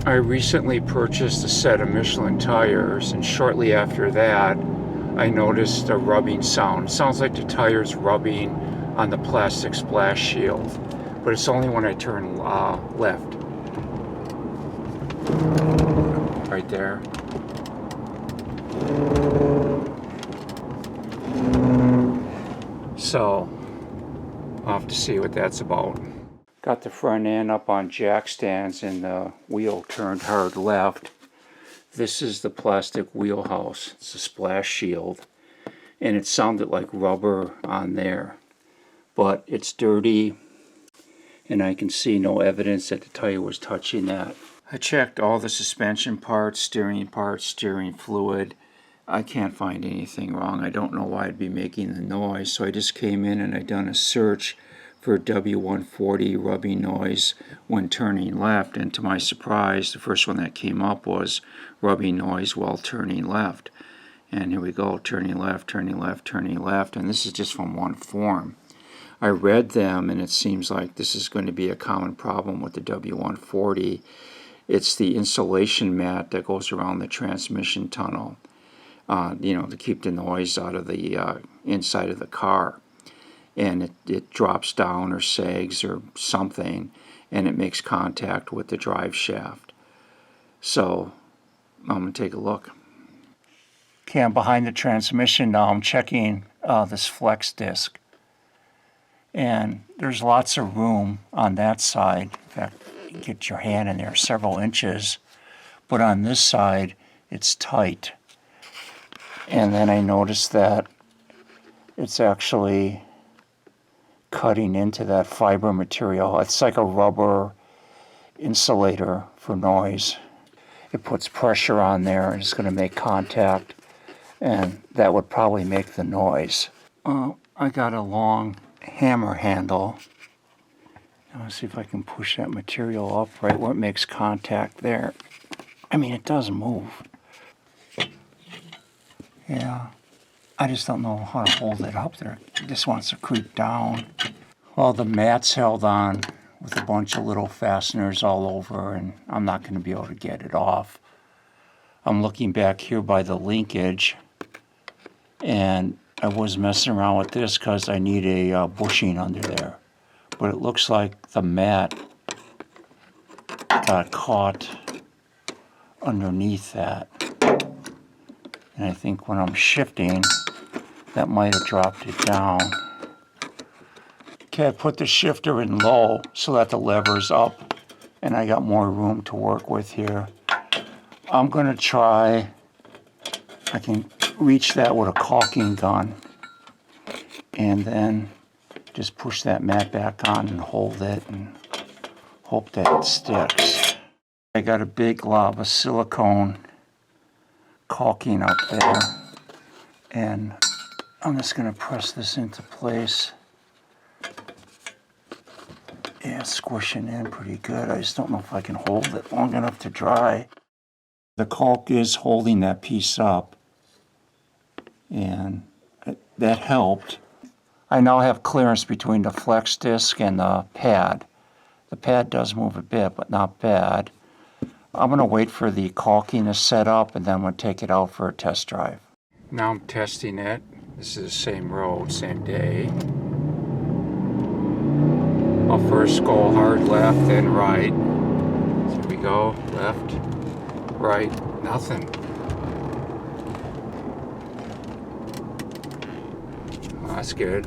I recently purchased a set of Michelin tires, and shortly after that I noticed a rubbing sound. It sounds like the tire's rubbing on the plastic splash shield, but it's only when I turn left. Right there. So I'll have to see what that's about. Got the front end up on jack stands and the wheel turned hard left. This is the plastic wheelhouse. It's a splash shield. And it sounded like rubber on there. But it's dirty and I can see no evidence that the tire was touching that. I checked all the suspension parts, steering fluid. I can't find anything wrong. I don't know why it'd be making the noise. So I just came in and I done a search for W140 rubbing noise when turning left, and to my surprise the first one that came up was rubbing noise while turning left. And here we go, turning left, turning left, turning left, and this is just from one form. I read them and it seems like this is going to be a common problem with the W140. It's the insulation mat that goes around the transmission tunnel, to keep the noise out of the inside of the car. And it drops down or sags or something, and it makes contact with the drive shaft. So I'm going to take a look. Okay, I'm behind the transmission now. I'm checking this flex disc. And there's lots of room on that side. In fact, you get your hand in there several inches. But on this side, it's tight. And then I noticed that it's actually cutting into that fiber material. It's like a rubber insulator for noise. It puts pressure on there and it's going to make contact, and that would probably make the noise. I got a long hammer handle. Let's see if I can push that material up right where it makes contact there. I mean, it does move. Yeah. I just don't know how to hold it up there. It just wants to creep down. Well, the mat's held on with a bunch of little fasteners all over, and I'm not going to be able to get it off. I'm looking back here by the linkage, and I was messing around with this because I need a bushing under there. But it looks like the mat got caught underneath that. And I think when I'm shifting, that might have dropped it down. Okay, I put the shifter in low so that the lever's up and I got more room to work with here. I'm going to try, I can reach that with a caulking gun and then just push that mat back on and hold it and hope that it sticks. I got a big glob of silicone caulking up there, and I'm just going to press this into place. Yeah, it's squishing in pretty good. I just don't know if I can hold it long enough to dry. The caulk is holding that piece up, and that helped. I now have clearance between the flex disc and the pad. The pad does move a bit, but not bad. I'm going to wait for the caulking to set up, and then we'll take it out for a test drive. Now I'm testing it. This is the same road, same day. I'll first go hard left, then right. So here we go, left, right, nothing. Oh, that's good.